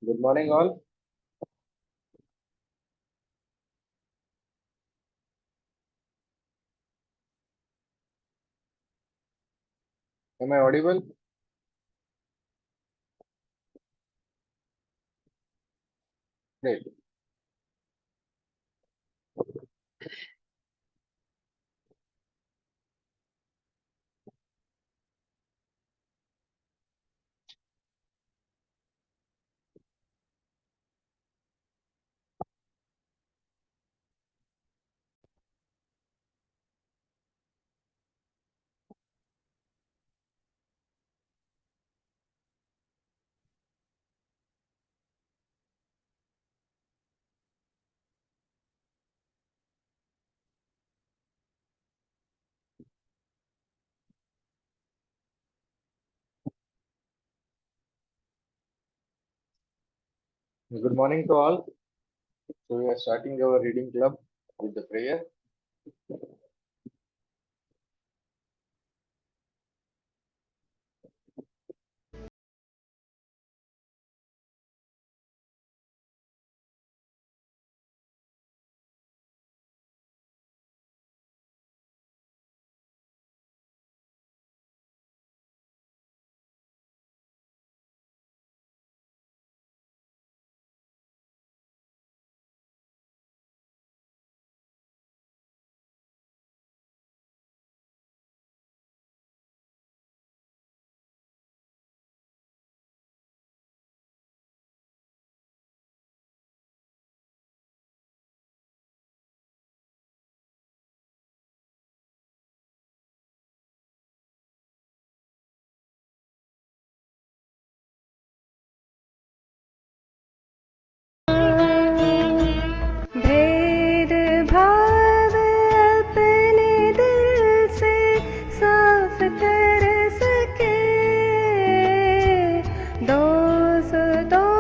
Good morning, all. Am I audible? Great. Good morning to all. So we are starting our reading club with the prayer. भेद भाव अपने दिल से साफ कर सके, दोस्तों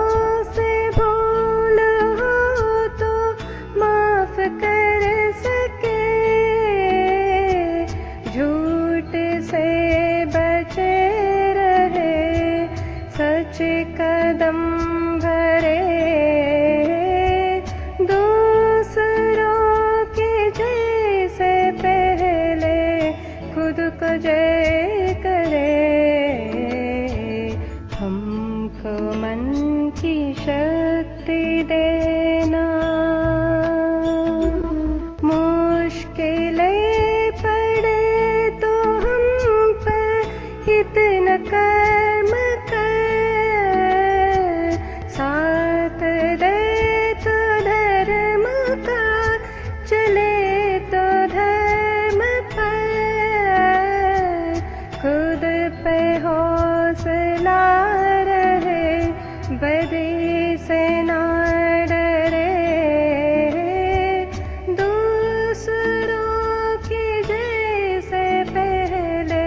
से भूल हो तो माफ कर सके, झूठ से बचे रहे, सच कदम भरे, खुद को जय करे, हमको मन की शक्ति देना, मुश्किलें पड़े तो हम पर हित न कर्म कर, साथ दे तो धर्म का, चले तो धर्म पर, खुद पे हौसला रहे, बदी से ना डरे, दूसरों की जैसे पहले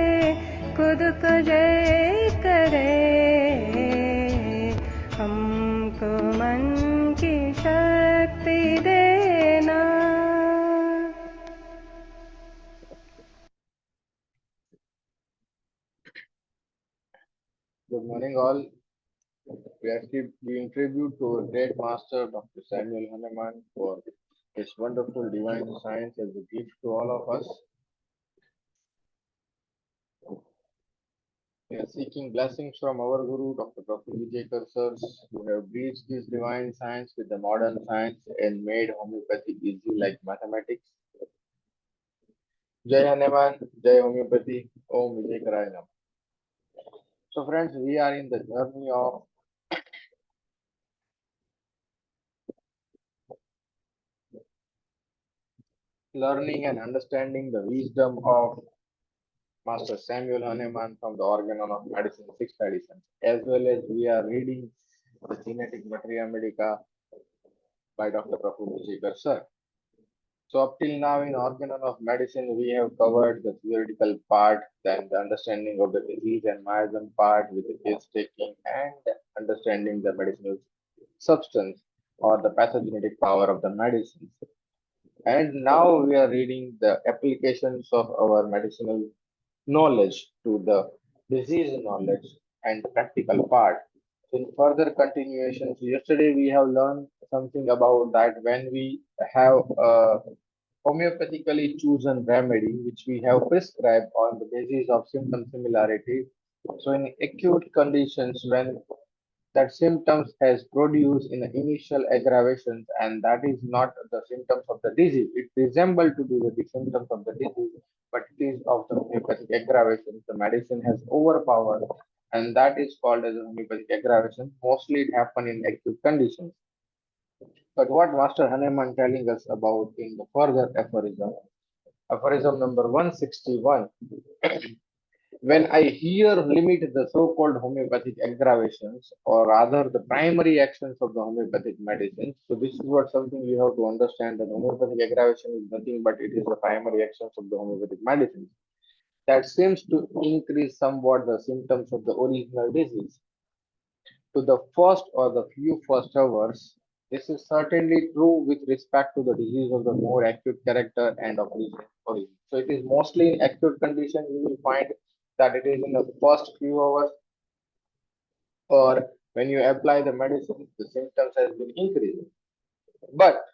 खुद को जय करे, हमको मन की शक्ति देना। Good morning, all. We are giving tribute to our great master, Dr. Samuel Hahnemann, for his wonderful divine science as a gift to all of us. We are seeking blessings from our Guru, Dr. Prafull Vijayakar, sirs, who have bridged this divine science with the modern science and made homeopathy easy like mathematics. Jai Hanuman, Jai Homeopathy, Om Vijayakar Nam. So friends, we are in the journey of learning and understanding the wisdom of Master Samuel Hahnemann from the Organon of Medicine, Sixth Edition, as well as we are reading the genetic Materia Medica by Dr. Prafull Vijayakar, sir. So up till now in Organon of Medicine, we have covered the theoretical part, then the understanding of the disease and miasm part with the case taking and understanding the medicinal substance or the pathogenetic power of the medicines. And now we are reading the applications of our medicinal knowledge to the disease knowledge and practical part. In further continuation, so yesterday we have learned something about that when we have a homeopathically chosen remedy which we have prescribed on the basis of symptom similarity. So in acute conditions when that symptoms has produced in the initial aggravations and that is not the symptoms of the disease. It resembles to be the symptoms of the disease, but it is of the homeopathic aggravation. The medicine has overpowered and that is called as a homeopathic aggravation. Mostly it happen in acute conditions. But what Master Hahnemann telling us about in the further aphorism number 161, when I here limit the so-called homeopathic aggravations, or rather the primary actions of the homeopathic medicines, so this is what something you have to understand that homeopathic aggravation is nothing but it is the primary actions of the homeopathic medicines that seems to increase somewhat the symptoms of the original disease to the first or the few first hours. This is certainly true with respect to the disease of the more acute character and of origin. So it is mostly in acute condition you will find that it is in the first few hours or when you apply the medicine, the symptoms has been increasing. But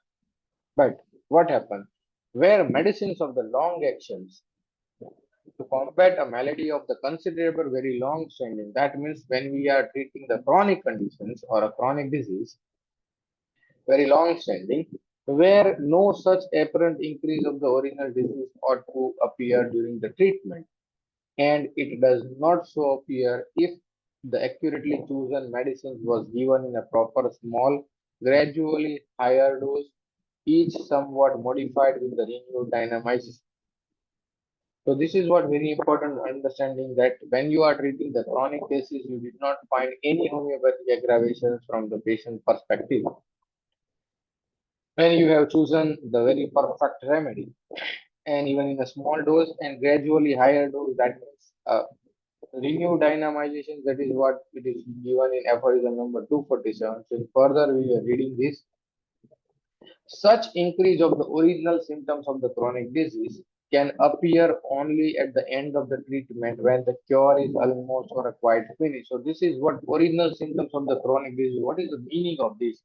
but what happens? Where medicines of the long actions to combat a malady of the considerable very long standing, that means when we are treating the chronic conditions or a chronic disease, very long standing, where no such apparent increase of the original disease ought to appear during the treatment, and it does not so appear if the accurately chosen medicine was given in a proper small, gradually higher dose, each somewhat modified with the renewed dynamization. So this is what very important understanding that when you are treating the chronic cases, you did not find any homeopathic aggravations from the patient perspective when you have chosen the very perfect remedy and even in a small dose and gradually higher dose that means renewed dynamization, that is what it is given in aphorism number 247. So further we are reading this, such increase of the original symptoms of the chronic disease can appear only at the end of the treatment when the cure is almost or quite finished. So this is what original symptoms of the chronic disease, what is the meaning of this?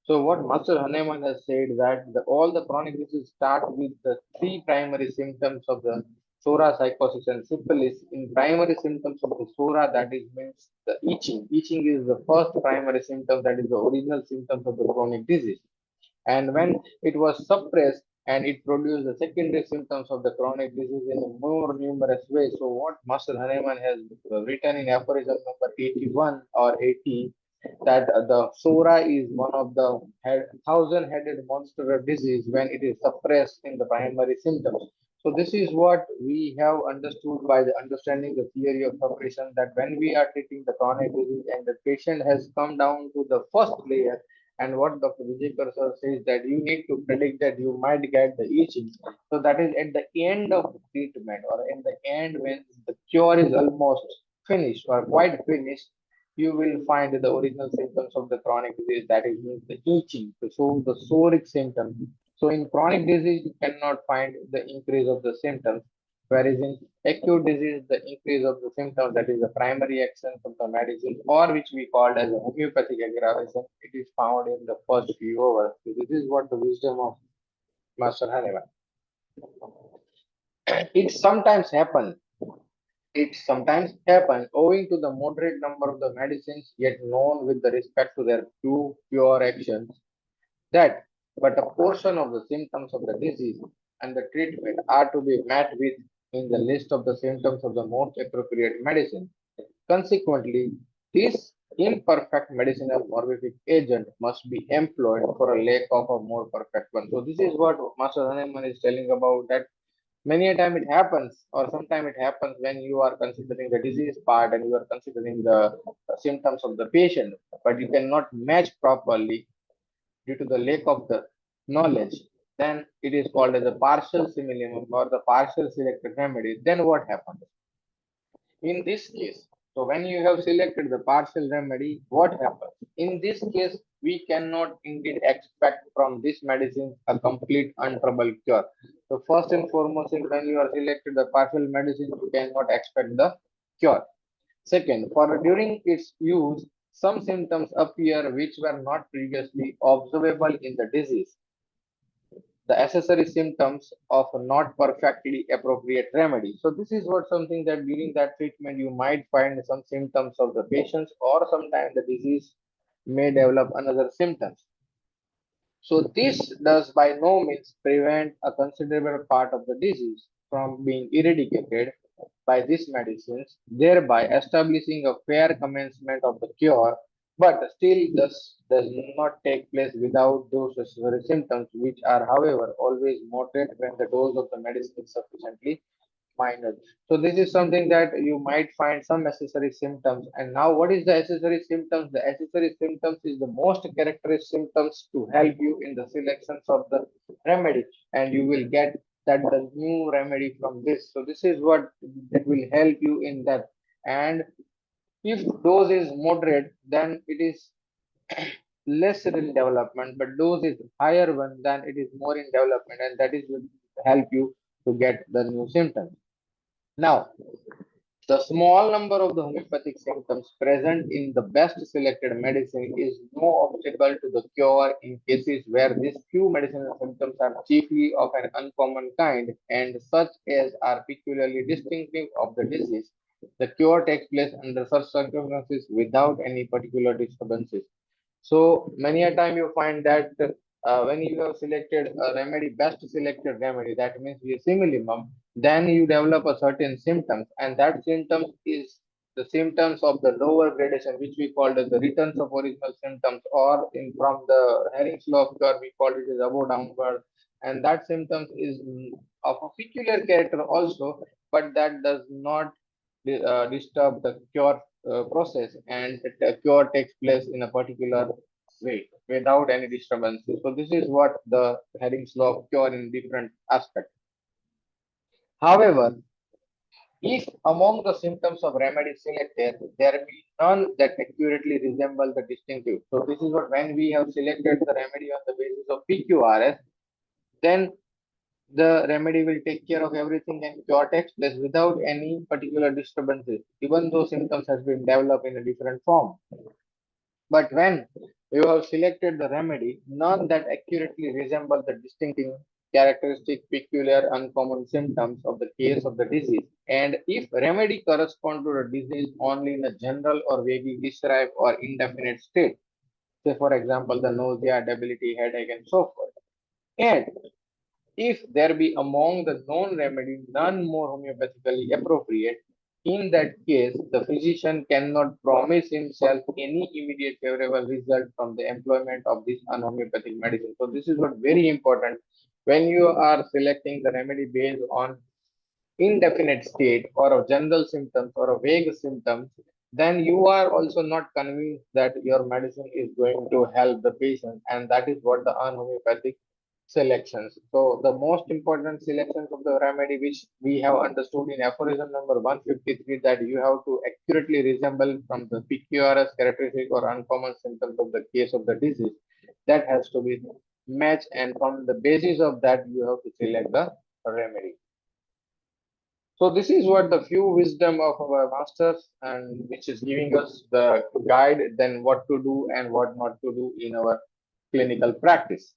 So what Master Hahnemann has said that all the chronic diseases start with the three primary symptoms of the psora, psychosis, and syphilis. In primary symptoms of the psora, that is means the itching. Itching is the first primary symptom, that is the original symptoms of the chronic disease. And when it was suppressed and it produced the secondary symptoms of the chronic disease in a more numerous ways. So what Master Hahnemann has written in aphorism number 81 or 80 that the psora is one of the thousand-headed monster of disease when it is suppressed in the primary symptoms. So this is what we have understood by the understanding the theory of suppression, that when we are treating the chronic disease and the patient has come down to the first layer, and what Dr. Vijayakar sir says that you need to predict that you might get the itching. So that is at the end of the treatment or in the end when the cure is almost finished or quite finished, you will find the original symptoms of the chronic disease, that is means the itching, so the psoric symptom. So in chronic disease, you cannot find the increase of the symptoms, whereas in acute disease, the increase of the symptoms, that is the primary action of the medicine, or which we called as a homeopathic aggravation, it is found in the first few hours. So this is what the wisdom of Master Hahnemann. It sometimes happens It sometimes happens owing to the moderate number of the medicines yet known with the respect to their few pure actions that but a portion of the symptoms of the disease and the treatment are to be met with in the list of the symptoms of the most appropriate medicine. Consequently, this imperfect medicinal morphic agent must be employed for a lack of a more perfect one. So this is what Master Hahnemann is telling about that many a time it happens or sometime it happens when you are considering the disease part and you are considering the symptoms of the patient, but you cannot match properly due to the lack of the knowledge, then it is called as a partial similarium or the partial selected remedy. Then what happens in this case? So when you have selected the partial remedy, what happens in this case? We cannot indeed expect from this medicine a complete untroubled cure. So first and foremost, when you are selected the partial medicine, you cannot expect the cure. Second, for during its use, some symptoms appear which were not previously observable in the disease. The accessory symptoms of a not perfectly appropriate remedy. So this is what something that during that treatment you might find some symptoms of the patients, or sometimes the disease may develop another symptoms. So this does by no means prevent a considerable part of the disease from being eradicated by these medicines, thereby establishing a fair commencement of the cure, but still this does not take place without those necessary symptoms, which are, however, always moderate when the dose of the medicine is sufficiently minor. So this is something that you might find some accessory symptoms. And now what is the accessory symptoms? The accessory symptoms is the most characteristic symptoms to help you in the selections of the remedy. And you will get that the new remedy from this. So this is what that will help you in that. And if dose is moderate, then it is less in development, but dose is higher one, then it is more in development, and that is will help you to get the new symptoms. Now, the small number of the homeopathic symptoms present in the best selected medicine is no obstacle to the cure in cases where these few medicinal symptoms are chiefly of an uncommon kind and such as are peculiarly distinctive of the disease. The cure takes place under such circumstances without any particular disturbances. So many a time you find that when you have selected a remedy, best selected remedy, that means the simillimum, then you develop a certain symptoms, and that symptoms is the symptoms of the lower gradation, which we called as the returns of original symptoms, or in from the Herring's law of cure, we called it as above downward, and that symptoms is of a peculiar character also, but that does not disturb the cure process, and the cure takes place in a particular way without any disturbances. So this is what the Herring's law of cure in different aspects. However, if among the symptoms of remedy selected, there be none that accurately resemble the distinctive. So this is what when we have selected the remedy on the basis of PQRS, then the remedy will take care of everything and cure takes place without any particular disturbances, even though symptoms has been developed in a different form. But when you have selected the remedy, none that accurately resemble the distinctive, characteristic, peculiar, uncommon symptoms of the case of the disease, and if remedy correspond to the disease only in a general or vaguely described or indefinite state, say for example the nausea, debility, headache, and so forth, and if there be among the known remedies none more homeopathically appropriate, in that case the physician cannot promise himself any immediate favorable result from the employment of this unhomeopathic medicine. So this is what very important when you are selecting the remedy based on indefinite state or of general symptoms or of vague symptoms, then you are also not convinced that your medicine is going to help the patient, and that is what the unhomeopathic selections. So the most important selections of the remedy, which we have understood in aphorism number 153, that you have to accurately resemble from the PQRS characteristic or uncommon symptoms of the case of the disease, that has to be matched, and from the basis of that you have to select the remedy. So this is what the few wisdom of our masters, and which is giving us the guide then what to do and what not to do in our clinical practice.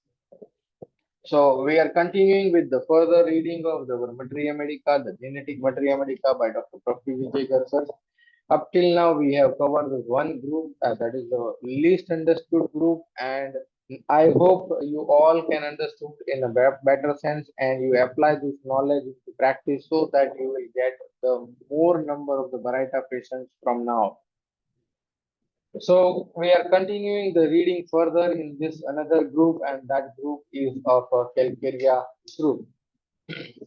So we are continuing with the further reading of the Materia Medica, the genetic Materia Medica by Dr. Prafull Vijayakar sir. Up till now, we have covered this one group, that is the least understood group, and I hope you all can understood in a better sense, and you apply this knowledge into practice so that you will get the more number of the variety of patients from now. So we are continuing the reading further in this another group, and that group is of Calcarea group.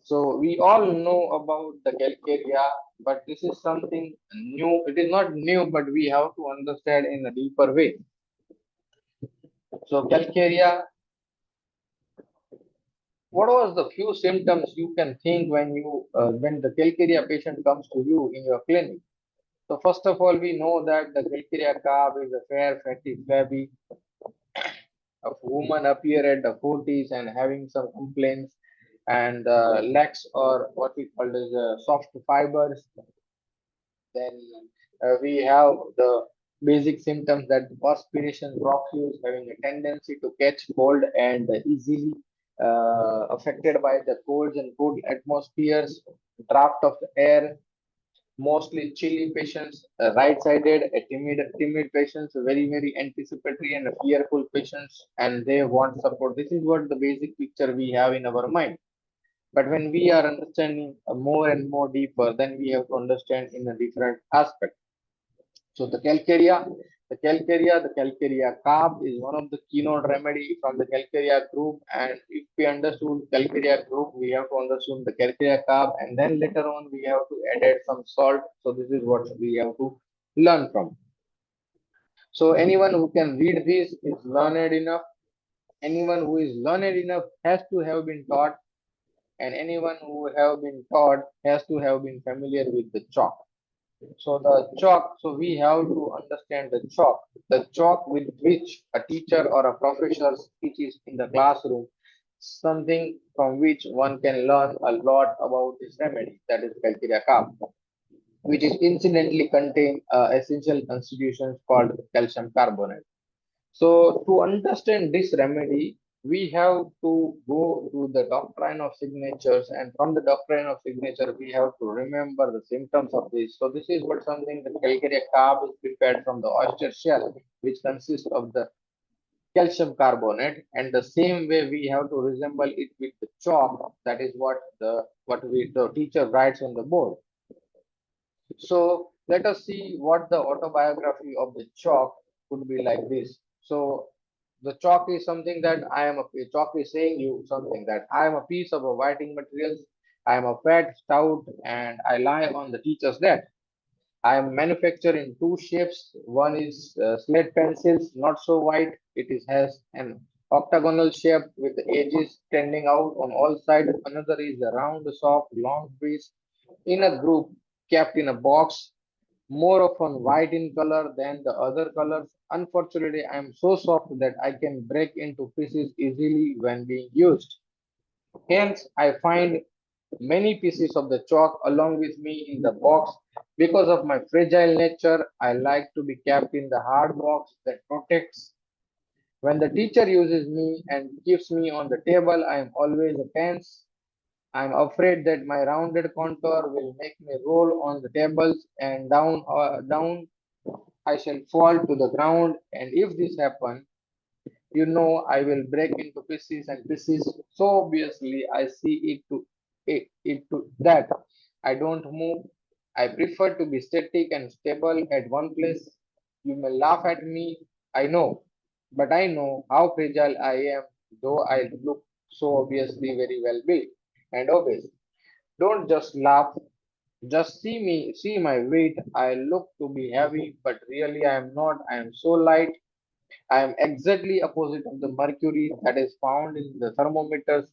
So we all know about the Calcarea, but this is something new. It is not new, but we have to understand in a deeper way. So Calcarea, what was the few symptoms you can think when when the Calcarea patient comes to you in your clinic? So first of all, we know that the Calcarea calf is a fair, fatty, flabby of woman appear at the 40s and having some complaints, and lacks or what we call as soft fibers. Then we have the basic symptoms that perspiration, profuse, having a tendency to catch cold and easily affected by the colds and cold atmospheres, draft of the air, mostly chilly patients, right-sided, timid patients, very anticipatory and fearful patients, and they want support. This is what the basic picture we have in our mind. But when we are understanding more and more deeper, then we have to understand in a different aspect. So the Calcarea carb is one of the keynote remedy from the Calcarea group. And if we understood Calcarea group, we have to understand the Calcarea carb, and then later on we have to add some salt. So this is what we have to learn from. So anyone who can read this is learned enough. Anyone who is learned enough has to have been taught, and anyone who have been taught has to have been familiar with the chalk. So the chalk, so we have to understand the chalk with which a teacher or a professor teaches in the classroom, something from which one can learn a lot about this remedy, that is Calcarea carb, which is incidentally contain essential constitutions called calcium carbonate. So to understand this remedy, we have to go to the doctrine of signatures, and from the doctrine of signature, we have to remember the symptoms of this. So this is what something the Calcarea carb is prepared from the oyster shell, which consists of the calcium carbonate, and the same way we have to resemble it with the chalk. That is what the teacher writes on the board. So let us see what the autobiography of the chalk could be like this. So the chalk is something that chalk is saying you something that I am a piece of a writing materials. I am a fat, stout, and I lie on the teacher's desk. I am manufactured in two shapes. One is slate pencils, not so white. It is has an octagonal shape with the edges tending out on all sides. Another is a round, soft, long piece in a group kept in a box, more often white in color than the other colors. Unfortunately, I am so soft that I can break into pieces easily when being used. Hence, I find many pieces of the chalk along with me in the box. Because of my fragile nature, I like to be kept in the hard box that protects. When the teacher uses me and keeps me on the table, I am always tense. I am afraid that my rounded contour will make me roll on the tables and down I shall fall to the ground. And if this happens, I will break into pieces and pieces. So obviously, I see it to that I don't move. I prefer to be static and stable at one place. You may laugh at me, I know, but I know how fragile I am, though I look so obviously very well built and obvious. Don't just laugh, just see my weight. I look to be heavy, but really I am not. I am so light. I am exactly opposite of the mercury that is found in the thermometers,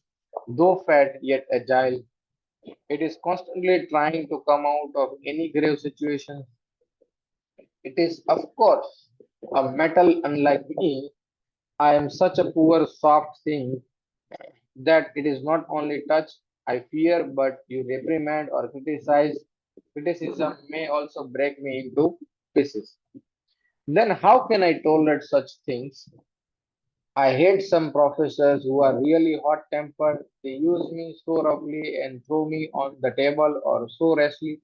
though fat yet agile. It is constantly trying to come out of any grave situation. It is, of course, a metal unlike me. I am such a poor soft thing that it is not only touch I fear, but you reprimand or criticize. Criticism may also break me into pieces. Then how can I tolerate such things? I hate some professors who are really hot tempered. They use me so roughly and throw me on the table or so rashly.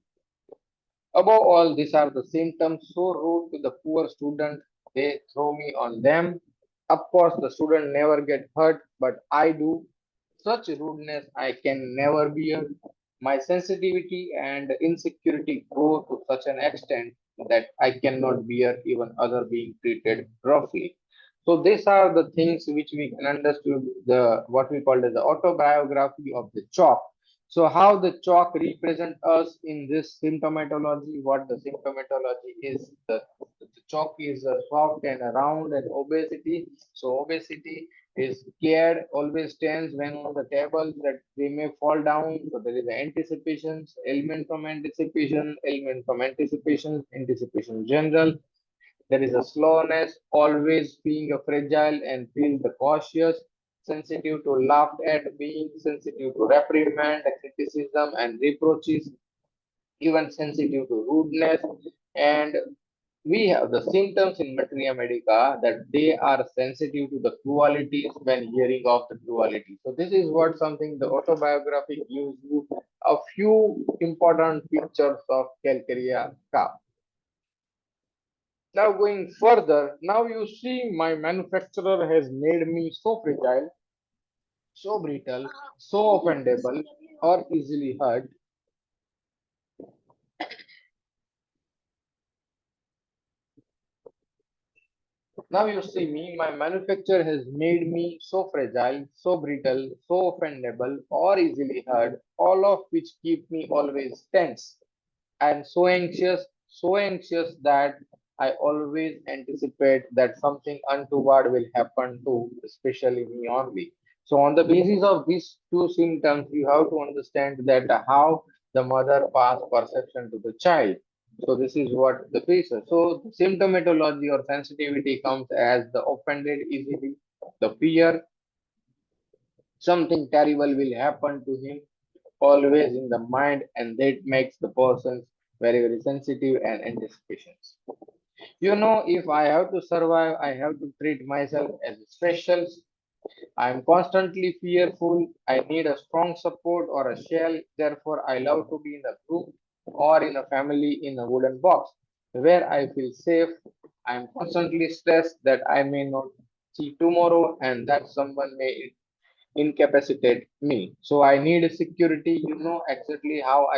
Above all, these are the symptoms so rude to the poor student, they throw me on them. Of course, the student never get hurt, but I do. Such rudeness I can never bear. My sensitivity and insecurity grow to such an extent that I cannot bear even other being treated roughly. So these are the things which we can understand the what we call as the autobiography of the chalk. So how the chalk represent us in this symptomatology, what the symptomatology is, the chalk is soft and round and obesity. So obesity is scared, always tense when on the table that they may fall down. So there is anticipation, element from anticipation general. There is a slowness, always being a fragile and feel the cautious, sensitive to laughed at, being sensitive to reprimand, criticism, and reproaches, even sensitive to rudeness, and we have the symptoms in Materia Medica that they are sensitive to the qualities when hearing of the duality. So this is what something the autobiography gives you a few important pictures of Calcarea cow. Now going further, now you see my manufacturer has made me so fragile, so brittle, so offendable, or easily hurt. Now you see me, my manufacturer has made me so fragile, so brittle, so offendable, or easily hurt, all of which keep me always tense. I am so anxious that I always anticipate that something untoward will happen to, especially me only. So, on the basis of these two symptoms, you have to understand that how the mother pass perception to the child. So, this is what the basis. So, the symptomatology or sensitivity comes as the offended easily, the fear something terrible will happen to him always in the mind, and that makes the person very sensitive and anticipations. You know, if I have to survive, I have to treat myself as special. I am constantly fearful. I need a strong support or a shell. Therefore, I love to be in a group or in a family in a wooden box where I feel safe. I am constantly stressed that I may not see tomorrow and that someone may incapacitate me. So I need security. You know exactly how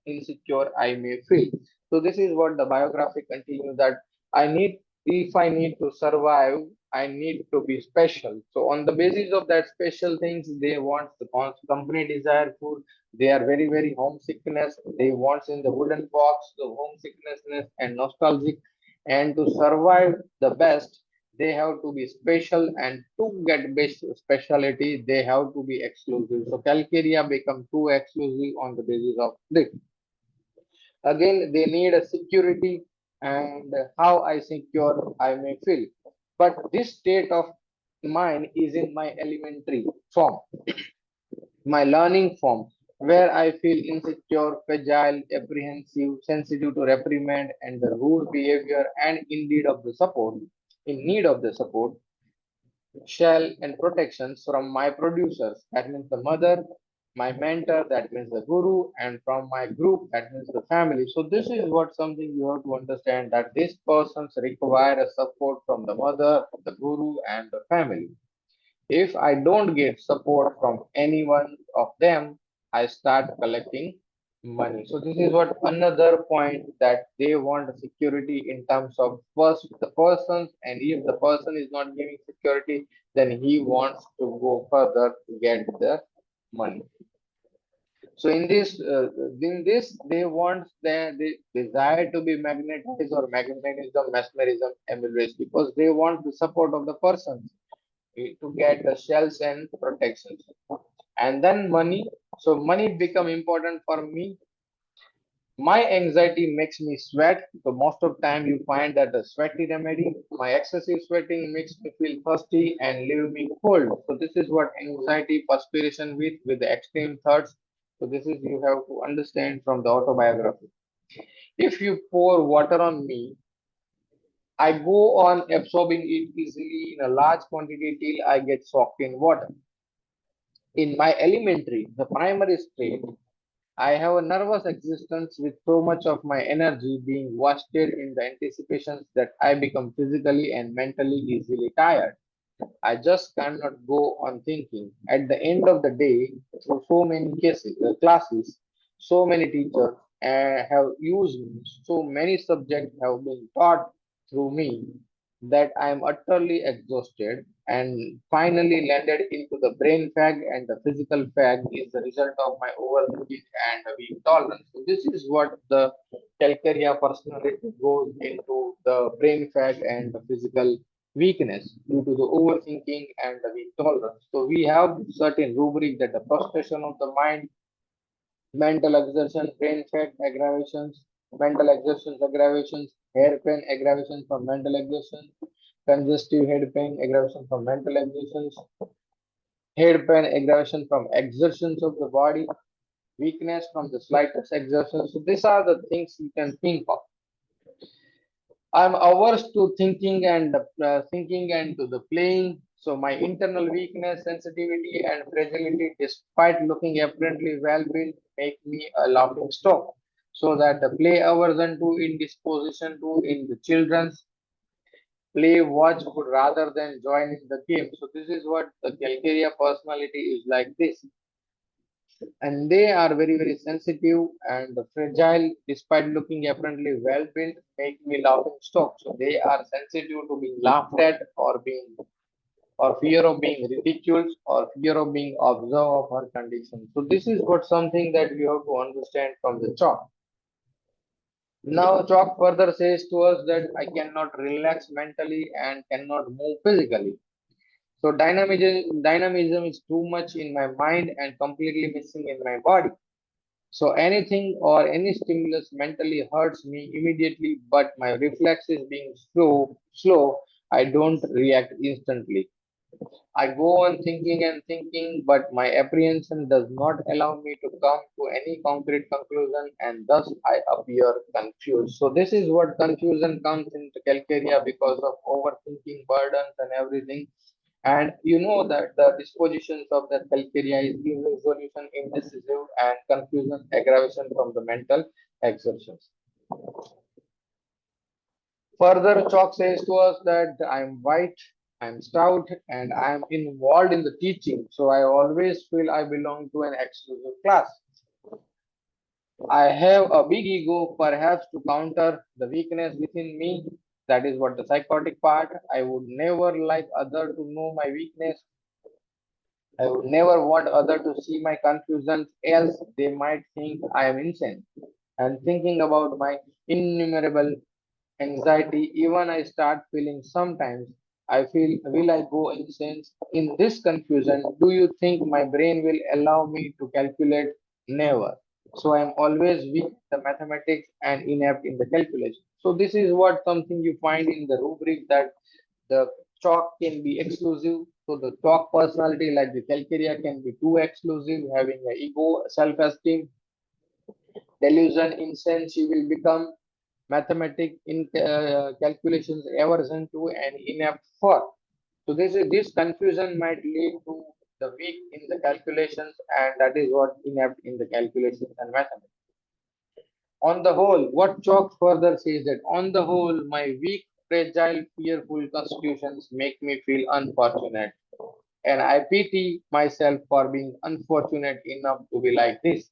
insecure I may feel. So this is what the biography continues that I need if I need to survive, I need to be special. So on the basis of that special things, they want the company desire food. They are very homesickness. They want in the wooden box, the homesickness and nostalgic. And to survive the best, they have to be special, and to get best speciality they have to be exclusive. So Calcarea become too exclusive on the basis of this. Again, they need a security, and how I secure I may feel. But this state of mind is in my elementary form, my learning form, where I feel insecure, fragile, apprehensive, sensitive to reprimand and the rude behavior, and in need of the support, shell and protections from my producers, that means the mother, my mentor, that means the guru, and from my group, that means the family. So this is what something you have to understand that these persons require a support from the mother, the guru, and the family. If I don't get support from any one of them, I start collecting money. So this is what another point that they want security in terms of first the persons, and if the person is not giving security, then he wants to go further to get the money. So in this, they want they desire to be magnetized or magnetism, mesmerism, emulate because they want the support of the person to get the shells and protections. And then money. So money become important for me. My anxiety makes me sweat. So most of time you find that the sweaty remedy. My excessive sweating makes me feel thirsty and leave me cold. So this is what anxiety perspiration with the extreme thoughts. So this is you have to understand from the autobiography. If you pour water on me, I go on absorbing it easily in a large quantity till I get soaked in water. In my elementary, the primary state, I have a nervous existence with so much of my energy being wasted in the anticipations that I become physically and mentally easily tired. I just cannot go on thinking. At the end of the day, through so many classes, so many teachers have used me, so many subjects have been taught through me that I am utterly exhausted and finally landed into the brain fag, and the physical fag is the result of my overthinking and weak tolerance. So this is what the Calcarea personality goes into the brain fag and the physical weakness due to the overthinking and the weak tolerance. So we have certain rubric that the frustration of the mind, mental exertion, brain fat aggravations, mental exertions aggravations, hair pain aggravations from mental exertion, congestive head pain aggravation from mental exertions, head pain aggravation from exertions of the body, weakness from the slightest exertion. So these are the things you can think of. I'm averse to thinking and to the playing. So my internal weakness, sensitivity, and fragility, despite looking apparently well built, make me a laughing stock. So that the play aversion to indisposition to in the children's play watch would rather than join in the game. So this is what the Calcarea personality is like this, and they are very sensitive and fragile despite looking apparently well built, make me laughing stock. So they are sensitive to being laughed at or being or fear of being ridiculed or fear of being observed of her condition. So this is what something that we have to understand from the chalk. Now chalk further says to us that I cannot relax mentally and cannot move physically. So dynamism is too much in my mind and completely missing in my body. So anything or any stimulus mentally hurts me immediately, but my reflex is being slow. I don't react instantly. I go on thinking and thinking, but my apprehension does not allow me to come to any concrete conclusion, and thus I appear confused. So this is what confusion comes into Calcarea because of overthinking, burdens, and everything. And you know that the dispositions of the Calcarea is irresolution, indecisive, and confusion, aggravation from the mental exertions. Further, Chalk says to us that I'm white, I'm stout, and I'm involved in the teaching, so I always feel I belong to an exclusive class. I have a big ego, perhaps to counter the weakness within me. That is what the psychotic part. I would never like other to know my weakness. I would never want other to see my confusions, else they might think I am insane. And thinking about my innumerable anxiety, even I start feeling sometimes. I feel, will I go insane in this confusion? Do you think my brain will allow me to calculate? Never. So I am always weak in the mathematics and inept in the calculation. So this is what something you find in the rubric that the chalk can be exclusive. So the chalk personality, like the Calcarea, can be too exclusive, having a ego, self-esteem, delusion, incense. She will become mathematic in calculations, aversion to, and inept for. So this confusion might lead to the weak in the calculations, and that is what inept in the calculations and mathematics. On the whole, what Chalk further says that on the whole, my weak, fragile, fearful constitutions make me feel unfortunate, and I pity myself for being unfortunate enough to be like this.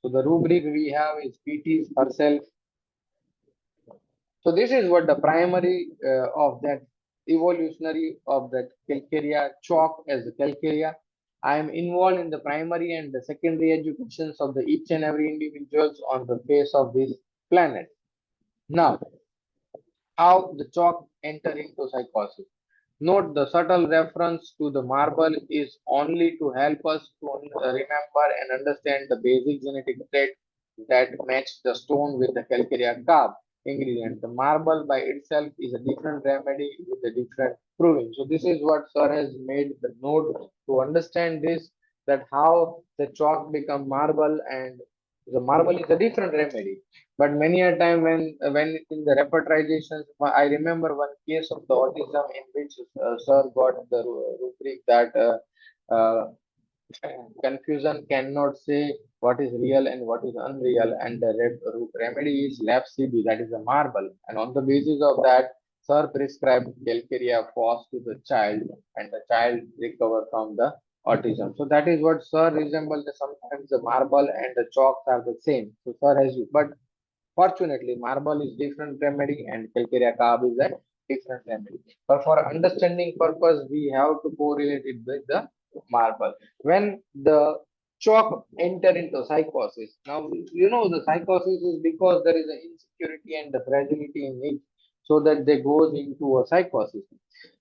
So the rubric we have is pities herself. So this is what the primary of that evolutionary of that Calcarea chalk as the Calcarea. I am involved in the primary and the secondary educations of the each and every individuals on the face of this planet. Now, how the chalk enter into psychosis. Note the subtle reference to the marble is only to help us to remember and understand the basic genetic trait that match the stone with the calcarea carb ingredient. The marble by itself is a different remedy with a different proving. So this is what Sir has made the note to understand this, that how the chalk become marble, and the marble is a different remedy. But many a time when in the repertorizations, I remember one case of the autism in which Sir got the rubric that confusion cannot say what is real and what is unreal, and the remedy is lab CB, that is a marble, and on the basis of that, Sir prescribed Calcarea Fos to the child, and the child recovered from the autism. So that is what Sir resembles. Sometimes the marble and the chalks are the same. So Sir has you, but fortunately, marble is different remedy and calcarea carb is a different remedy. But for understanding purpose, we have to correlate it with the marble. When the chalk enter into psychosis, now you know the psychosis is because there is an insecurity and the fragility in it, so that they goes into a psychosis.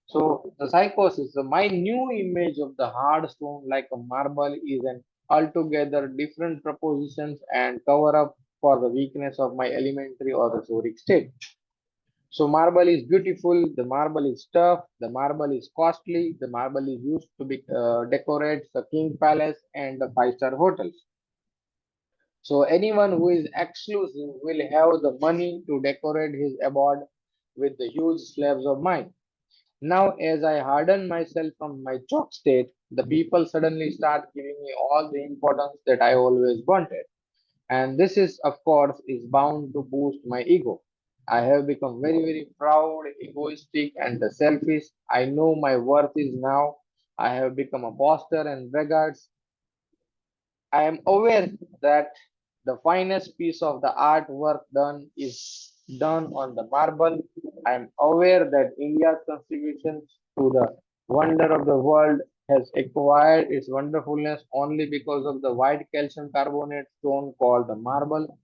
So the psychosis, my new image of the hard stone like a marble is an altogether different propositions and cover up for the weakness of my elementary or the soric state. So marble is beautiful, the marble is tough, the marble is costly, the marble is used to be decorate the king palace and the five-star hotels. So anyone who is exclusive will have the money to decorate his abode, with the huge slabs of mine. Now, as I harden myself from my chalk state, the people suddenly start giving me all the importance that I always wanted. And this is, of course, is bound to boost my ego. I have become very, very proud, egoistic, and selfish. I know my worth is now. I have become a boaster and braggart. I am aware that the finest piece of the artwork done is done on the marble. I am aware that India's contribution to the wonder of the world has acquired its wonderfulness only because of the white calcium carbonate stone called the marble.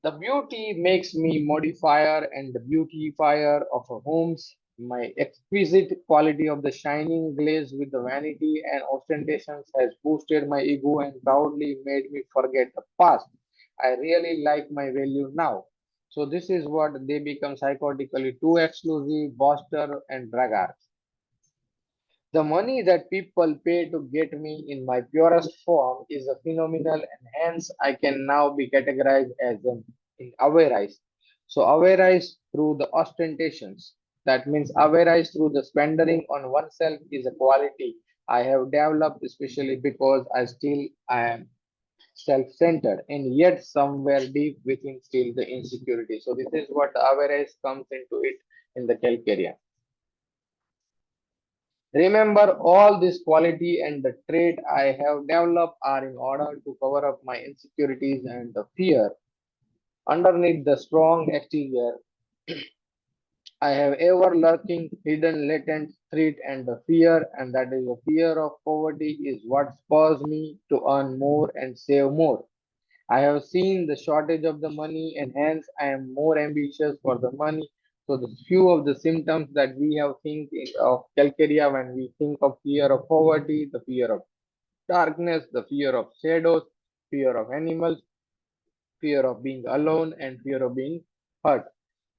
The beauty makes me modifier and the beautifier of a homes. My exquisite quality of the shining glaze with the vanity and ostentations has boosted my ego and proudly made me forget the past. I really like my value now. So this is what they become psychotically too exclusive, boaster and braggart. The money that people pay to get me in my purest form is a phenomenal and hence I can now be categorized as an average. So average through the ostentations. That means average through the spending on oneself is a quality I have developed especially because I am self-centered and yet somewhere deep within still the insecurity. So this is what the average comes into it in the Calcarea. Remember, all this quality and the trait I have developed are in order to cover up my insecurities and the fear. Underneath the strong exterior, I have ever lurking, hidden, latent threat and the fear, and that is the fear of poverty is what spurs me to earn more and save more. I have seen the shortage of the money and hence I am more ambitious for the money. So the few of the symptoms that we have of Calcarea when we think of fear of poverty, the fear of darkness, the fear of shadows, fear of animals, fear of being alone, and fear of being hurt.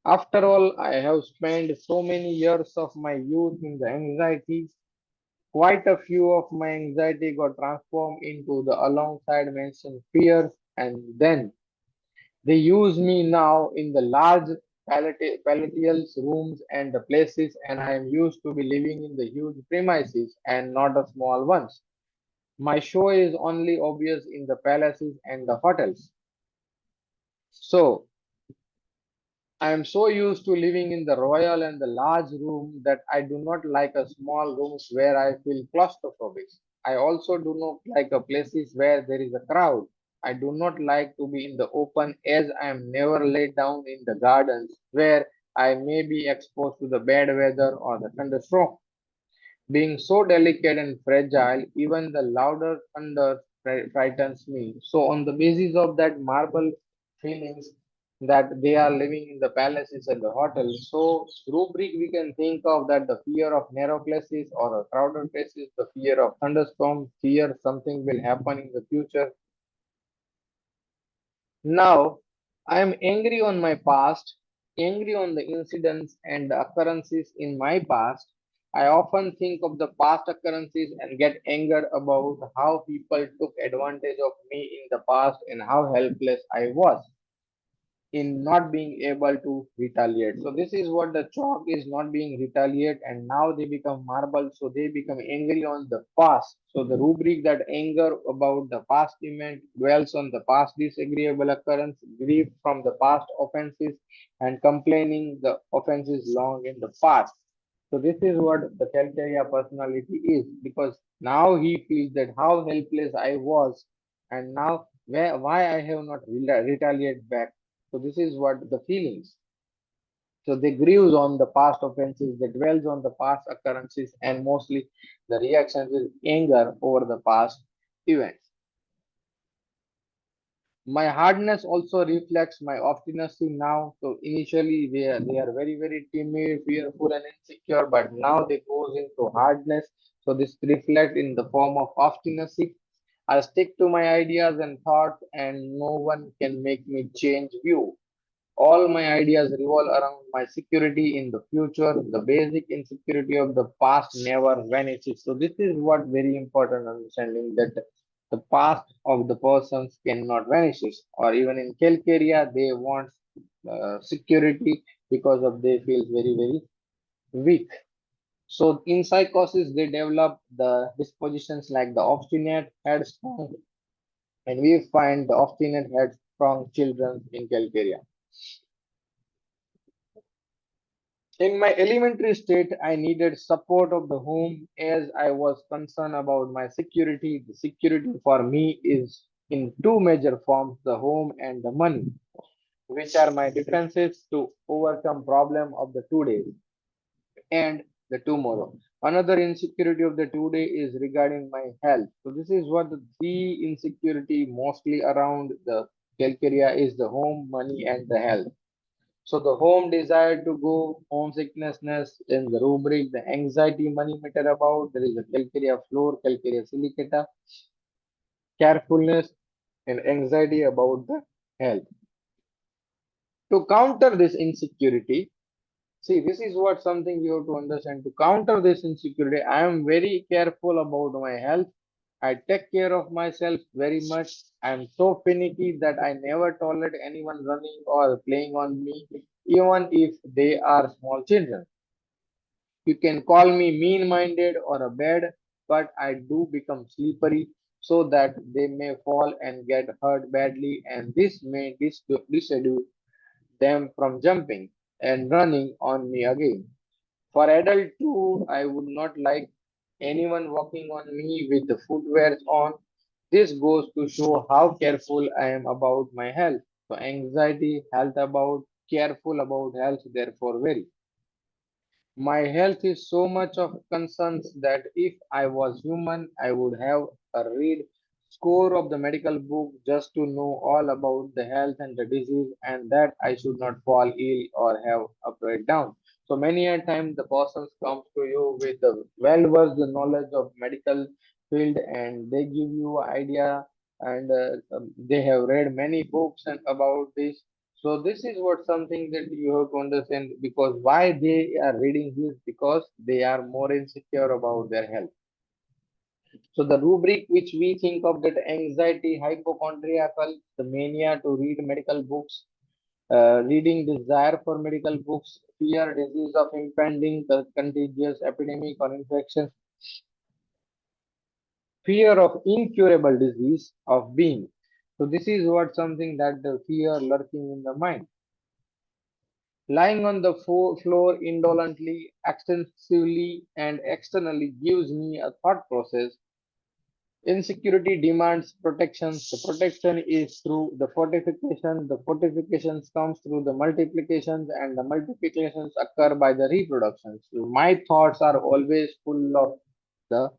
After all, I have spent so many years of my youth in the anxiety. Quite a few of my anxiety got transformed into the alongside mentioned fears, and then they use me now in the large palatial rooms and the places, and I am used to be living in the huge premises and not the small ones. My show is only obvious in the palaces and the hotels. So I am so used to living in the royal and the large room that I do not like a small rooms where I feel claustrophobic. I also do not like a places where there is a crowd. I do not like to be in the open as I am never laid down in the gardens where I may be exposed to the bad weather or the thunderstorm. Being so delicate and fragile, even the louder thunder frightens me. So, on the basis of that marble feelings that they are living in the palaces and the hotels, so rubric we can think of that the fear of narrow places or a crowded places, the fear of thunderstorm, fear something will happen in the future. Now, I am angry on my past, angry on the incidents and the occurrences in my past. I often think of the past occurrences and get angered about how people took advantage of me in the past and how helpless I was in not being able to retaliate. So this is what the chalk is not being retaliate and now they become marble. So they become angry on the past. So the rubric that anger about the past event dwells on the past disagreeable occurrence, grief from the past offenses and complaining the offenses long in the past. So this is what the Calcarea personality is because now he feels that how helpless I was and now why I have not retaliate back. So this is what the feelings. So they grieves on the past offenses, they dwells on the past occurrences, and mostly the reactions is anger over the past events. My hardness also reflects my obstinacy now. So initially they are very very timid, fearful, and insecure, but now they goes into hardness. So this reflects in the form of obstinacy. I stick to my ideas and thoughts, and no one can make me change view. All my ideas revolve around my security in the future. The basic insecurity of the past never vanishes. So this is what very important understanding that the past of the persons cannot vanish. Or even in Calcarea, they want security because of they feel very weak. So in psychosis, they develop the dispositions like the obstinate, headstrong, and we find the obstinate, headstrong children in Calcarea. In my elementary state, I needed support of the home as I was concerned about my security. The security for me is in two major forms, the home and the money, which are my defenses to overcome problem of the today and the tomorrow. Another insecurity of the today is regarding my health. So this is what the insecurity mostly around the Calcarea is the home, money, and the health. So the home desire to go, homesickness in the rubric, the anxiety money meter about, there is a calcarea floor, calcarea silicata, carefulness and anxiety about the health. To counter this insecurity, see this is what something you have to understand. To counter this insecurity, I am very careful about my health. I take care of myself very much. I am so finicky that I never tolerate anyone running or playing on me, even if they are small children. You can call me mean minded or a bad, but I do become slippery so that they may fall and get hurt badly, and this may dissuade them from jumping and running on me again. For adult too, I would not like anyone walking on me with the footwear on. This goes to show how careful I am about my health. So anxiety, health about, careful about health, therefore very. My health is so much of concerns that if I was human, I would have a read score of the medical book just to know all about the health and the disease, and that I should not fall ill or have a breakdown. So many a time the person comes to you with the well-versed knowledge of medical field, and they give you idea, and they have read many books and about this. So this is what something that you have to understand, because why they are reading this, because they are more insecure about their health. So the rubric which we think of that anxiety, hypochondriacal, the mania to read medical books, reading desire for medical books, fear, disease of impending contagious epidemic or infection, fear of incurable disease of being. So this is what something that the fear lurking in the mind. Lying on the floor indolently, extensively, and externally gives me a thought process. Insecurity demands protection. The protection is through the fortification. The fortifications comes through the multiplications, and the multiplications occur by the reproductions. So my thoughts are always full of the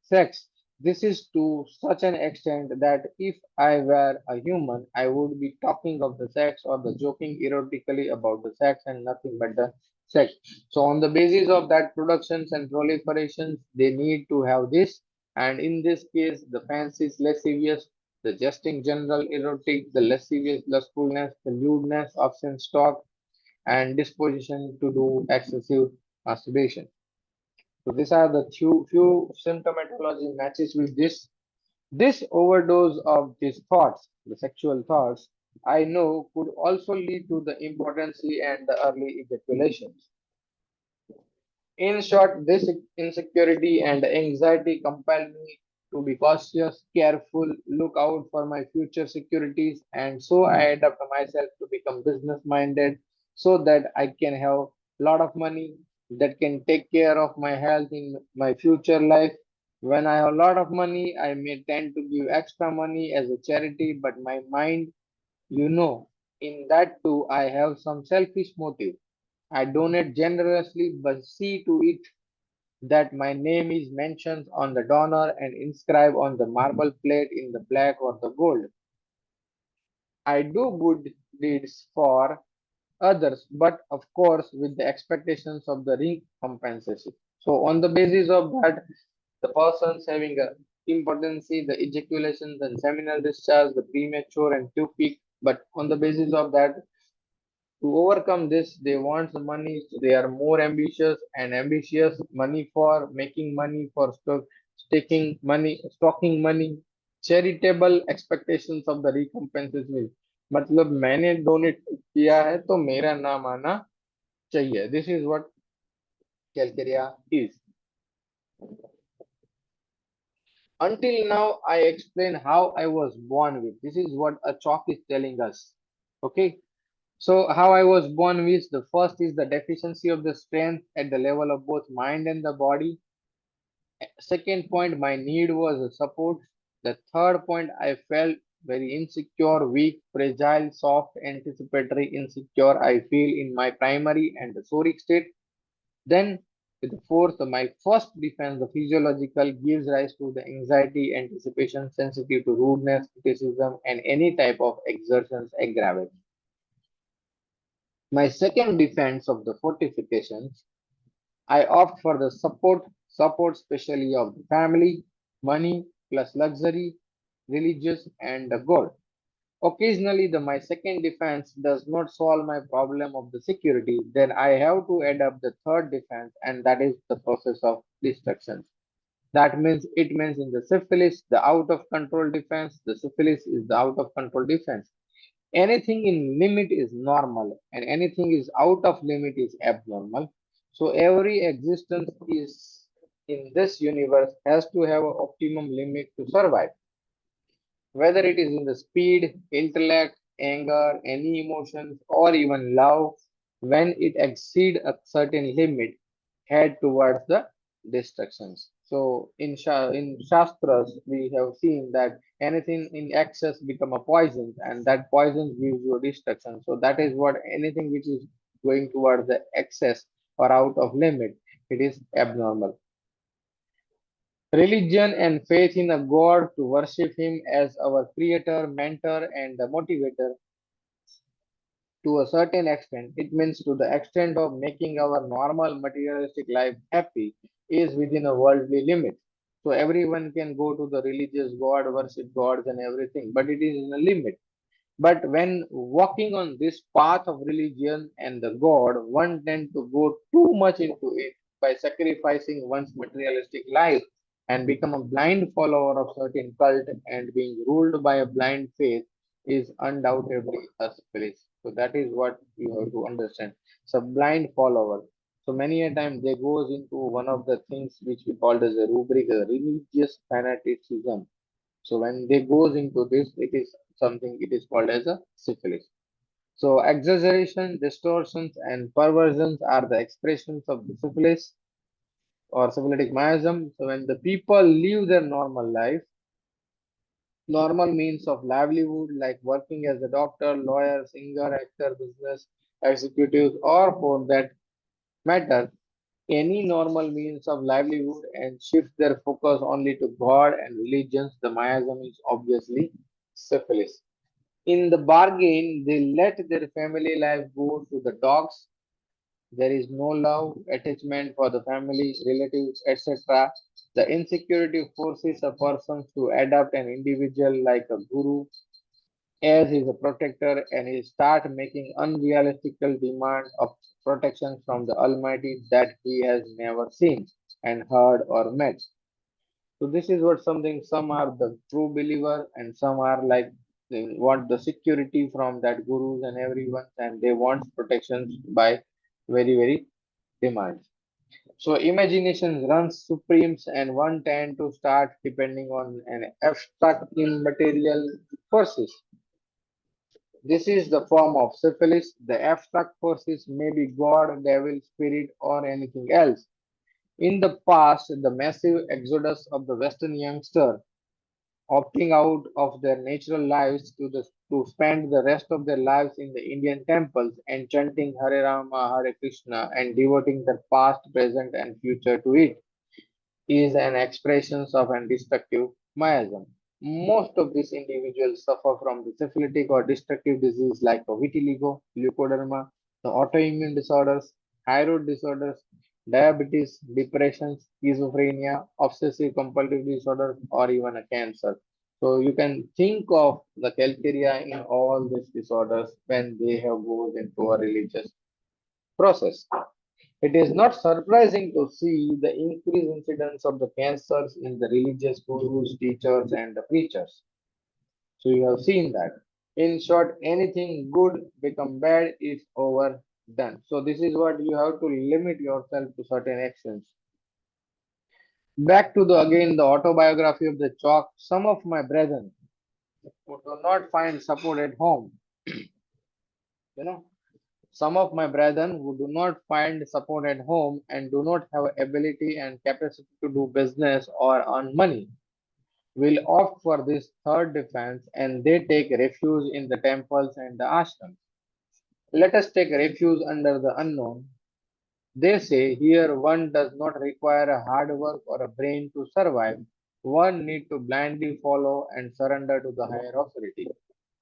sex. This is to such an extent that if I were a human, I would be talking of the sex or the joking erotically about the sex and nothing but the sex. So on the basis of that productions and proliferations, they need to have this, and in this case, the fancy is lascivious, the jesting general erotic, the lascivious lustfulness, the lewdness, obscene stock, and disposition to do excessive masturbation. So these are the few symptomatology matches with this. This overdose of these thoughts, the sexual thoughts, I know could also lead to the impotency and the early ejaculations. In short, this insecurity and anxiety compel me to be cautious, careful, look out for my future securities, and so I adapt myself to become business minded so that I can have a lot of money that can take care of my health in my future life. When I have a lot of money, I may tend to give extra money as a charity, but my mind, in that too, I have some selfish motive. I donate generously, but see to it that my name is mentioned on the donor and inscribed on the marble plate in the black or the gold. I do good deeds for others, but of course with the expectations of the recompensation. So on the basis of that, the persons having a impotency, the ejaculations and seminal discharge, the premature and too peak, but on the basis of that, to overcome this, they want the money. So they are more ambitious and ambitious money for making money for stocking money, charitable expectations of the recompenses will. मतलब मैंने donate किया है तो मेरा नाम आना चाहिए. This is what Calcarea is. Until now, I explain how I was born with. This is what a chalk is telling us. Okay. So, how I was born with, the first is the deficiency of the strength at the level of both mind and the body. Second point, my need was a support. The third point, I felt very insecure, weak, fragile, soft, anticipatory, insecure. I feel in my primary and the soric state. Then, with the fourth, my first defense, the physiological, gives rise to the anxiety, anticipation, sensitive to rudeness, criticism, and any type of exertions aggravate. My second defense of the fortifications, I opt for the support specially of the family, money plus luxury, religious, and the God. Occasionally, my second defense does not solve my problem of the security, then I have to add up the third defense, and that is the process of destruction. That means it means in the syphilis, the out of control defense, the syphilis is the out of control defense. Anything in limit is normal, and anything is out of limit is abnormal. So every existence is in this universe has to have an optimum limit to survive, whether it is in the speed, intellect, anger, any emotions, or even love, when it exceed a certain limit, head towards the destructions. So in Shastras, we have seen that anything in excess become a poison, and that poison gives you destruction. So that is what anything which is going towards the excess or out of limit, it is abnormal. Religion and faith in a God to worship Him as our creator, mentor, and the motivator to a certain extent, it means to the extent of making our normal materialistic life happy, is within a worldly limit. So everyone can go to the religious God, worship gods and everything, but it is in a limit. But when walking on this path of religion and the God, one tend to go too much into it by sacrificing one's materialistic life and become a blind follower of certain cult and being ruled by a blind faith is undoubtedly a spirit. So that is what you have to understand. So blind follower. So many a time they goes into one of the things which we call as a rubric, a religious fanaticism. So when they goes into this, it is something it is called as a syphilis. So exaggeration, distortions, and perversions are the expressions of the syphilis or syphilitic miasm. So when the people live their normal life, normal means of livelihood like working as a doctor, lawyer, singer, actor, business executives, or for that matter, any normal means of livelihood and shift their focus only to God and religions, the miasm is obviously syphilis. In the bargain, they let their family life go to the dogs. There is no love, attachment for the family, relatives, etc. The insecurity forces a person to adopt an individual like a guru as he is a protector and he start making unrealistical demand of protection from the Almighty that he has never seen and heard or met. So this is what something some are the true believer and some are like they want the security from that gurus and everyone and they want protections by very demands. So imagination runs supremes and one tend to start depending on an abstract immaterial forces. This is the form of syphilis. The abstract forces may be God, devil, spirit, or anything else. In the past, the massive exodus of the Western youngster opting out of their natural lives to spend the rest of their lives in the Indian temples and chanting Hare Rama, Hare Krishna and devoting their past, present, and future to it is an expression of an destructive miasm. Most of these individuals suffer from the syphilitic or destructive disease like vitiligo, leukoderma, the autoimmune disorders, thyroid disorders, diabetes, depression, schizophrenia, obsessive compulsive disorder, or even a cancer. So you can think of the calcarea in all these disorders when they have gone into a religious process. It is not surprising to see the increased incidence of the cancers in the religious gurus, teachers, and the preachers. So you have seen that. In short, anything good become bad if overdone. So this is what you have to limit yourself to certain actions. Back to the again the autobiography of the chalk. Some of my brethren who do not find support at home, you know, some of my brethren who do not find support at home and do not have ability and capacity to do business or earn money will opt for this third defense and they take refuge in the temples and the ashrams. Let us take refuge under the unknown. They say here one does not require a hard work or a brain to survive. One need to blindly follow and surrender to the higher authority.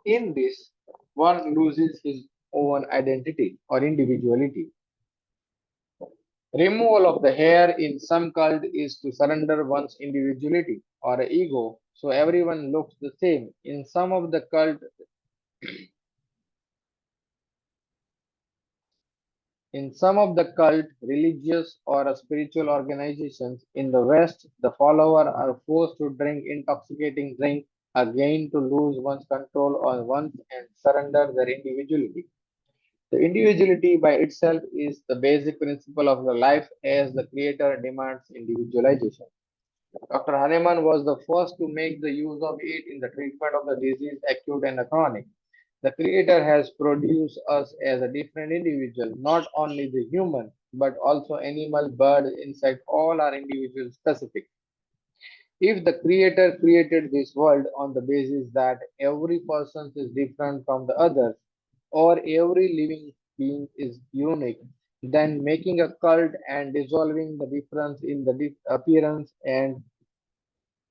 In this, one loses his own identity or individuality. Removal of the hair in some cult is to surrender one's individuality or ego, so everyone looks the same. In some of the cult, religious or spiritual organizations in the West, the follower are forced to drink intoxicating drink again to lose one's control on one's and surrender their individuality. The individuality by itself is the basic principle of the life as the creator demands individualization. Dr. Hahnemann was the first to make the use of it in the treatment of the disease acute and chronic. The Creator has produced us as a different individual, not only the human, but also animal, bird, insect, all are individual specific. If the Creator created this world on the basis that every person is different from the others, or every living being is unique, then making a cult and dissolving the difference in the appearance and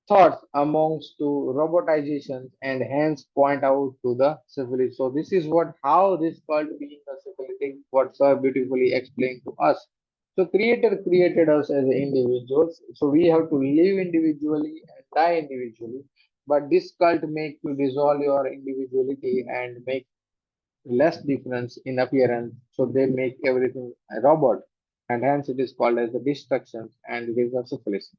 thoughts amongst to robotization and hence point out to the syphilis. So this is what how this cult being a syphilitic what so beautifully explained to us. So Creator created us as individuals. So we have to live individually and die individually. But this cult make you dissolve your individuality and make less difference in appearance. So they make everything a robot. And hence it is called as the destruction and it is a syphilis.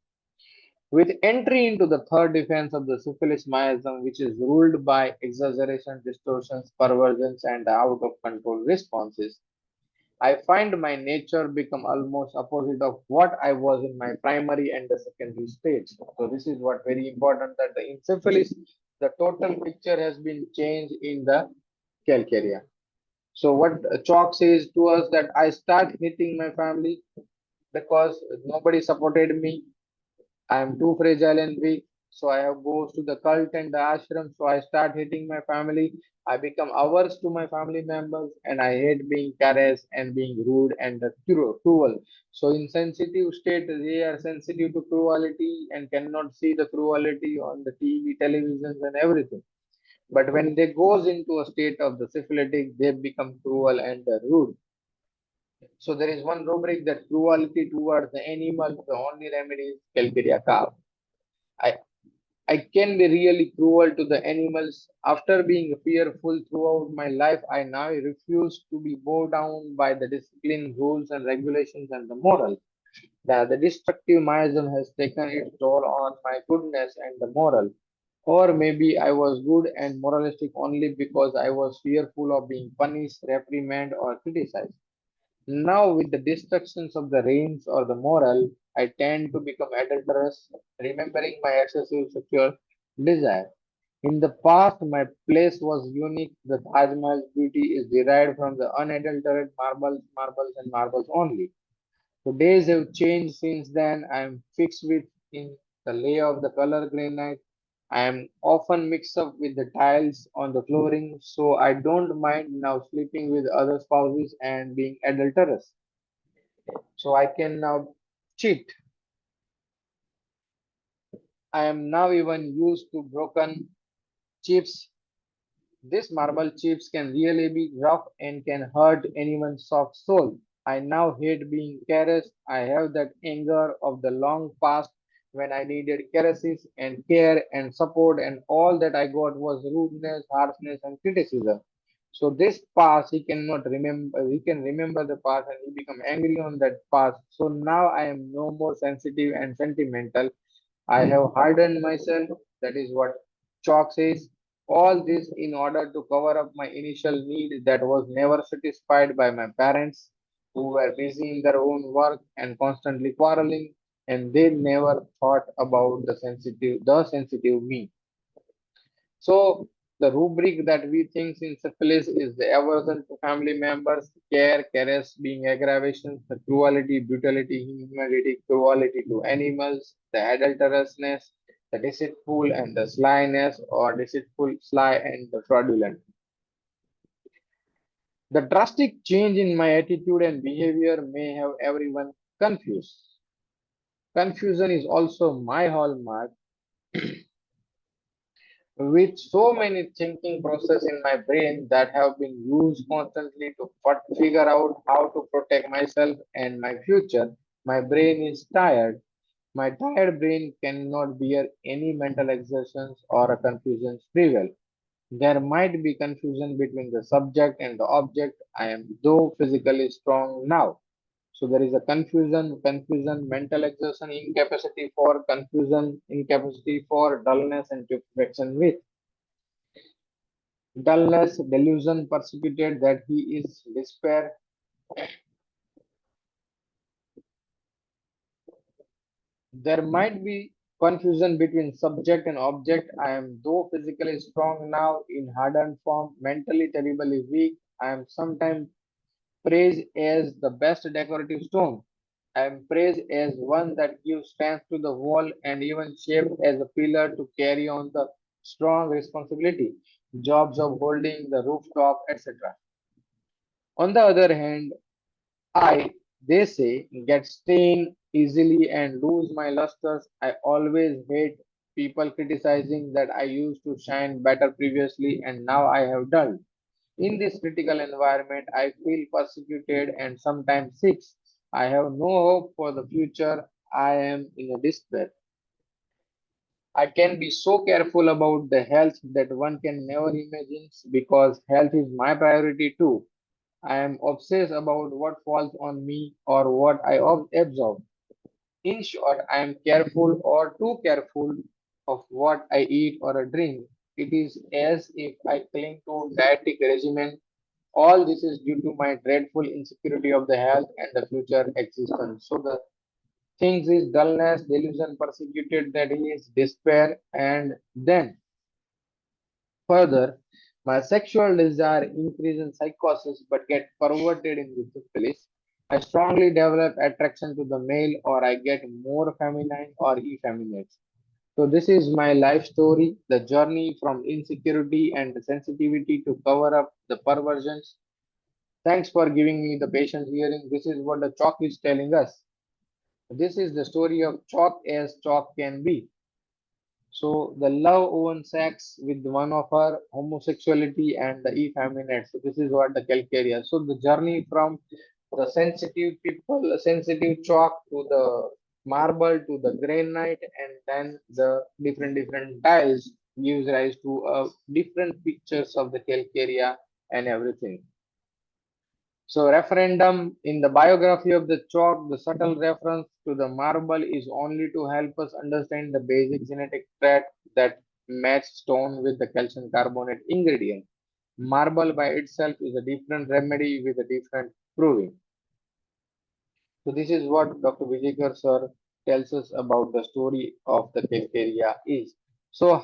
With entry into the third defense of the syphilis miasm, which is ruled by exaggeration, distortions, perversions, and out of control responses, I find my nature become almost opposite of what I was in my primary and the secondary states. So this is what very important that the in syphilis, the total picture has been changed in the Calcarea. So what Chalk says to us that I start hating my family because nobody supported me. I am too fragile and weak, so I have goes to the cult and the ashram. So I start hating my family. I become averse to my family members, and I hate being careless and being rude and the cruel. So in sensitive state, they are sensitive to cruelty and cannot see the cruelty on the TV, televisions, and everything. But when they goes into a state of the syphilitic, they become cruel and rude. So there is one rubric that cruelty towards the animal, the only remedy is Calcarea calf. I, I can be really cruel to the animals. After being fearful throughout my life, I now refuse to be bowed down by the discipline, rules, and regulations and the moral. The destructive miasm has taken its toll on my goodness and the moral. Or maybe I was good and moralistic only because I was fearful of being punished, reprimanded, or criticized. Now, with the destructions of the reins or the moral, I tend to become adulterous, remembering my excessive sexual desire. In the past, my place was unique. The Taj Mahal's beauty is derived from the unadulterated and marbles only. The days have changed since then. I am fixed with in the lay of the color granite. I am often mixed up with the tiles on the flooring, so I don't mind now sleeping with other spouses and being adulterous. So I can now cheat. I am now even used to broken chips. These marble chips can really be rough and can hurt anyone's soft soul. I now hate being caressed. I have that anger of the long past when I needed caresses and care and support, and all that I got was rudeness, harshness, and criticism. So this past he cannot remember. He can remember the past and he become angry on that past. So now I am no more sensitive and sentimental. I have hardened myself. That is what Chalk says. All this in order to cover up my initial need that was never satisfied by my parents, who were busy in their own work and constantly quarreling, and they never thought about the sensitive me. So the rubric that we think in syphilis is the aversion to family members, care, caress being aggravations, the cruelty, brutality, inhumanity, cruelty to animals, the adulterousness, the deceitful and the slyness, or deceitful, sly, and the fraudulent. The drastic change in my attitude and behavior may have everyone confused. Confusion is also my hallmark. With so many thinking process in my brain that have been used constantly to figure out how to protect myself and my future, my brain is tired. My tired brain cannot bear any mental exertions or a confusion prevail. There might be confusion between the subject and the object. I am though physically strong now. So there is a confusion, mental exertion, incapacity for confusion, incapacity for dullness and stupefaction with. Dullness, delusion, persecuted that he is despair. There might be confusion between subject and object. I am though physically strong now in hardened form, mentally terribly weak. I am sometimes praised as the best decorative stone. I am praised as one that gives strength to the wall and even shaped as a pillar to carry on the strong responsibility, jobs of holding the rooftop, etc. On the other hand, I, they say, get stained easily and lose my lusters. I always hate people criticizing that I used to shine better previously and now I have dulled. In this critical environment, I feel persecuted and sometimes sick. I have no hope for the future. I am in a despair. I can be so careful about the health that one can never imagine because health is my priority too. I am obsessed about what falls on me or what I absorb. In short, I am careful or too careful of what I eat or drink. It is as if I cling to dietetic regimen. All this is due to my dreadful insecurity of the health and the future existence. So the things is dullness, delusion, persecuted, that is despair, and then further, my sexual desire increase in psychosis but get perverted in the syphilis. I strongly develop attraction to the male or I get more feminine or effeminate. So this is my life story, the journey from insecurity and sensitivity to cover up the perversions. Thanks for giving me the patient hearing. This is what the chalk is telling us. This is the story of chalk as chalk can be. So the love own sex with one of her homosexuality and the effeminate. So this is what the Calcarea. So the journey from the sensitive people, sensitive chalk to the marble to the granite, and then the different tiles gives rise to different pictures of the Calcarea and everything. So, referendum in the biography of the chalk, the subtle reference to the marble is only to help us understand the basic genetic trait that match stone with the calcium carbonate ingredient. Marble by itself is a different remedy with a different proving. So, this is what Dr. Vijayakar sir tells us about the story of the Calcarea is. So,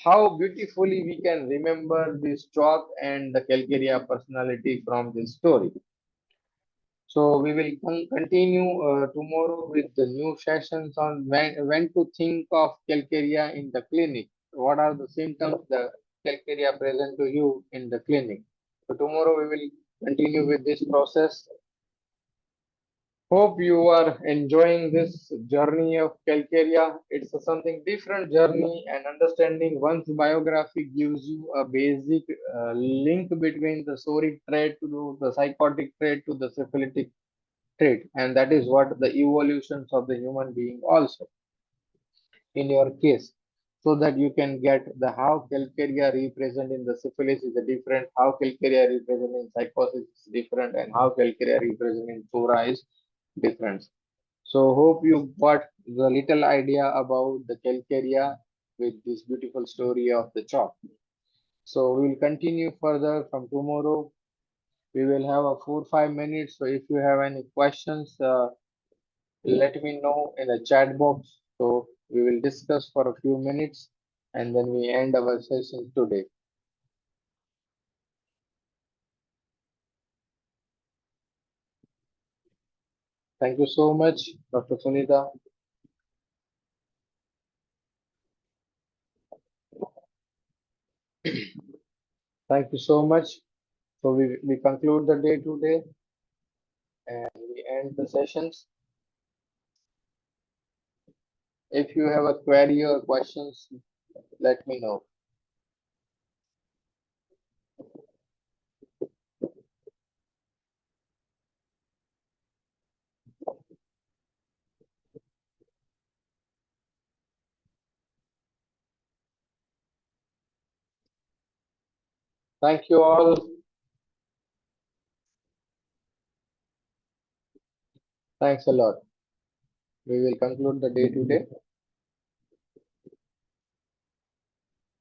how beautifully we can remember this chalk and the Calcarea personality from this story. So we will continue tomorrow with the new sessions on when to think of calcarea in the clinic. What are the symptoms the calcarea present to you in the clinic? So tomorrow we will continue with this process. Hope you are enjoying this journey of calcarea. It's a something different journey and understanding one's biography gives you a basic link between the soric trait to the psychotic trait to the syphilitic trait, and that is what the evolutions of the human being also in your case, so that you can get the how calcarea represent in the syphilis is a different, how calcarea represent in psychosis is different, and how calcarea represent in thora is different. So hope you got the little idea about the calcarea with this beautiful story of the chalk. So we will continue further from tomorrow. We will have a 4-5 minutes. So if you have any questions, let me know in the chat box. So we will discuss for a few minutes and then we end our session today. Thank you so much, Dr. Sunita. Thank you so much. So we conclude the day today and we end the sessions. If you have a query or questions, let me know. Thank you all. Thanks a lot. We will conclude the day today.